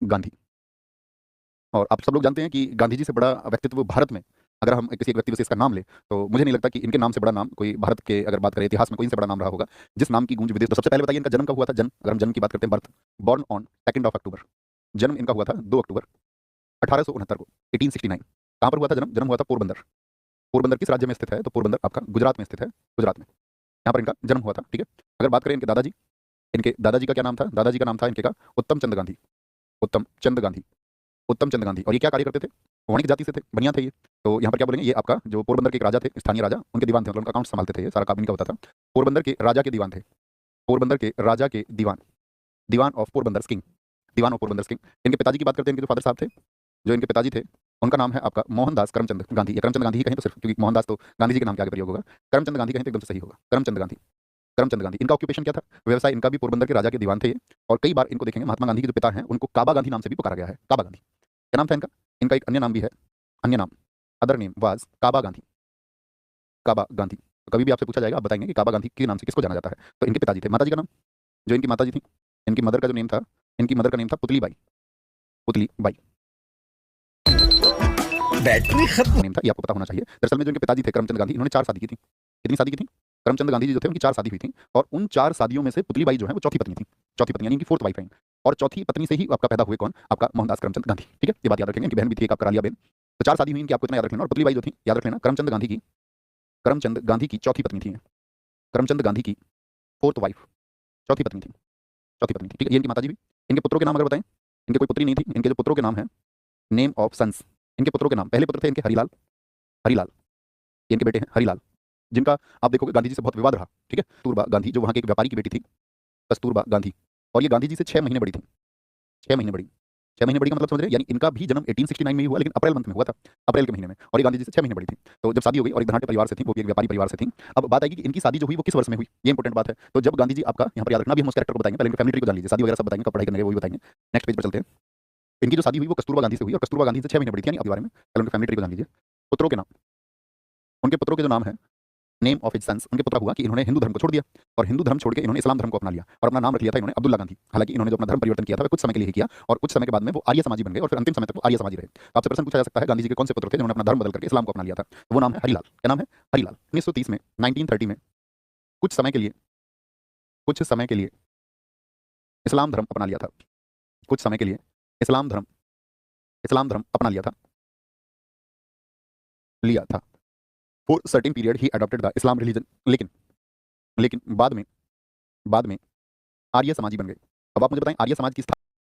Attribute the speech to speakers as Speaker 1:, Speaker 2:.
Speaker 1: गांधी। और आप सब लोग जानते हैं कि गांधी जी से बड़ा व्यक्तित्व भारत में, अगर हम किसी एक व्यक्ति विशेष का नाम ले, तो मुझे नहीं लगता कि इनके नाम से बड़ा नाम कोई भारत के, अगर बात करें इतिहास में, कोई इनसे बड़ा नाम रहा होगा जिस नाम की गूंज विदेश। तो सबसे पहले बताइए इनका जन्म कब हुआ था? जन्म, अगर हम जन्म की बात करते हैं, बर्थ, बॉर्न ऑन 2 अक्टूबर। जन्म इनका हुआ था 2 अक्टूबर 1869 को, 1869। कहाँ पर हुआ था जन्म? जन्म हुआ था पोरबंदर। पोरबंदर किस राज्य में स्थित है? तो पोरबंदर आपका गुजरात में स्थित है, गुजरात में। यहाँ पर इनका जन्म हुआ था, ठीक है। अगर बात करें इनके दादाजी, इनके दादाजी का क्या नाम था? दादाजी का नाम था इनके का उत्तम चंद गांधी। उत्तम चंद गांधी, उत्तम चंद गांधी। और ये क्या कार्य करते थे? वणिक जाति से थे, बनिया थे ये। तो यहाँ पर क्या बोलेंगे, ये आपका जो पोरबंदर के एक राजा थे, स्थानीय राजा, उनके दीवान थे, मतलब उनका अकाउंट संभालते थे, ये सारा काम इनका होता था। पोरबंदर के राजा के दीवान थे, पोरबंदर के राजा के दीवान, दीवान ऑफ पोरबंदर किंग, दीवान ऑफ पोरबंदर किंग। इनके पिताजी की बात करते हैं, इनके जो फादर साहब थे, जो इनके पिताजी थे, उनका नाम है आपका मोहनदास करमचंद गांधी। या करमचंद गांधी ही कहें तो सिर्फ, क्योंकि मोहनदास तो गांधी जी के नाम के आगे प्रयोग होगा, करमचंद गांधी कहें तो एकदम से सही होगा, करमचंद गांधी। करमचंद गांधी, इनका ऑक्यूपेशन क्या था? व्यवसाय। इनका भी पोरबंदर के राजा के दीवान थे ये। और कई बार इनको देखेंगे, महात्मा गांधी के जो पिता हैं उनको काबा गांधी नाम से भी पुकारा गया है, काबा गांधी। क्या नाम था इनका? इनका एक अन्य नाम भी है, अन्य नाम, अदर नेम वाज काबा गांधी, काबा गांधी। तो कभी भी आपसे पूछा जाएगा, आप बताएंगे कि काबा गांधी के नाम से किसको जाना जाता है? तो इनके पिताजी थे। माताजी का नाम, जो इनकी माताजी थी, इनकी मदर का जो नेम था, इनकी मदर का नेम था पुतली बाई, पुतली बाई
Speaker 2: बैटरी खत्म।
Speaker 1: नेम था, ये आपको पता होना चाहिए। दरअसल में जो इनके पिताजी थे करमचंद गांधी, इन्होंने 4 शादी की थी। कितनी शादी की थी? करमचंद गांधी जी जो थे उनकी 4 शादी हुई थी। और उन 4 शादियों में से पुतली बाई जो है वो चौथी पत्नी थी, चौथी पत्नी, यानी कि फोर्थ वाइफ है। और चौथी पत्नी से ही आपका पैदा हुए कौन? आपका मोहनदास करमचंद गांधी, ठीक है। ये बात याद रखेंगे। इनकी बहन भी थी एक, आपका रालिया बेन। तो 4 शादी हुई इनकी, आपको इतना याद रख लेना। और पुतली बाई जो थी, याद रख लेना, करमचंद गांधी की, करमचंद गांधी की चौथी पत्नी थी, करमचंद गांधी की फोर्थ वाइफ, चौथी पत्नी थी, चौथी पत्नी थी, ठीक है। ये इनकी माताजी भी। इनके पुत्रों के नाम अगर बताएं, इनके कोई पुत्री नहीं थी। इनके जो पुत्रों के नाम है, नेम ऑफ सन्स, इनके पुत्रों के नाम, पहले पुत्र थे इनके हरिलाल, हरिलाल, ये इनके बेटे हैं हरिलाल, जिनका आप देखोगे गांधी जी से बहुत विवाद रहा, ठीक है। कस्तूरबा गांधी जो वहाँ के एक व्यापारी की बेटी थी, कस्तूरबा गांधी। और ये गांधी जी से 6 महीने बड़ी थी, 6 महीने बड़ी। 6 महीने बड़ी का मतलब समझ रहे हैं? यानी इनका भी जन्म 1869 में ही हुआ, लेकिन अप्रैल मंथ में हुआ था, अप्रैल के महीने में। और ये गांधी जी से 6 महीने बड़ी थी। तो जब शादी हो गई, और एक धनाढ्य परिवार से थी, वो भी एक व्यापारी परिवार से थी। अब बात आएगी कि इनकी शादी जो हुई वो किस वर्ष में हुई, ये इंपॉर्टेंट बात है। तो जब गांधी जी, आपका यहाँ पर याद रखना, भी हम उस कैरेक्टर को बताएंगे, पहले इनके फैमिली ट्री को जान लीजिए, शादी वगैरह सब बताएंगे, कब पढ़ाई करने गए वो भी बताएंगे। नेक्स्ट पेज पर चलते हैं। इनकी जो शादी हुई वो कस्तूरबा गांधी से हुई, और कस्तूरबा गांधी से 6 महीने बड़ी थी, यानी आपके बारे में। पहले उनके फैमिली ट्री को जान लीजिए। पुत्रों के नाम, उनके पुत्रों के जो नाम है, नेम ऑफ हिज सन्स, उनके पुत्र हुआ कि इन्होंने हिंदू धर्म को छोड़ दिया, और हिंदू धर्म छोड़ के इन्होंने इस्लाम धर्म को अपना लिया, और अपना नाम रख लिया था इन्होंने अब्दुल्ला गांधी। हालांकि इन्होंने जो अपना धर्म परिवर्तन किया था वह कुछ समय के लिए ही किया, और कुछ समय के बाद में वो आर्य समाजी बन गए, और फिर अंतिम समय तक वो आर्य समाजी रहे। तो आपसे प्रश्न पूछा जा सकता है, गांधी जी के कौन से पुत्र थे जिन्होंने अपना धर्म बदल करके इस्लाम को अपना लिया था? तो वो नाम है हरिलाल। क्या नाम है? हरिलाल। 1930 में, 1930 में कुछ समय के लिए, कुछ समय के लिए इस्लाम धर्म अपना लिया था, कुछ समय के लिए इस्लाम धर्म, इस्लाम धर्म अपना लिया था, लिया था। For certain period he adopted the Islam religion, लेकिन, लेकिन बाद में, बाद में आर्य समाजी बन गए। अब आप मुझे बताएं, आर्य समाज की